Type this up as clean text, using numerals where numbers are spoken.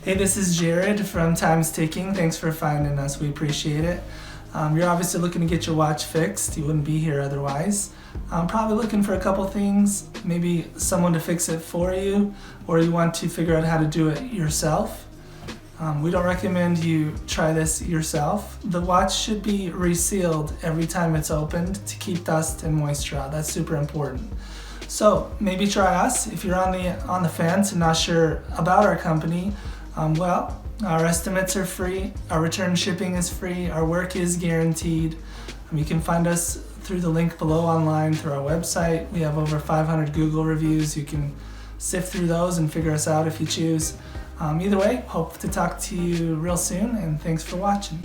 Hey, this is Jared from Time's Ticking. Thanks for finding us. We appreciate it. You're obviously looking to get your watch fixed. You wouldn't be here otherwise. I'm probably looking for a couple things, maybe someone to fix it for you, or you want to figure out how to do it yourself. We don't recommend you try this yourself. The watch should be resealed every time it's opened to keep dust and moisture out. That's super important. So maybe try us. If you're on the fence and not sure about our company, our estimates are free, our return shipping is free, our work is guaranteed. You can find us through the link below online through our website. We have over 500 Google reviews. You can sift through those and figure us out if you choose. Either way, hope to talk to you real soon, and thanks for watching.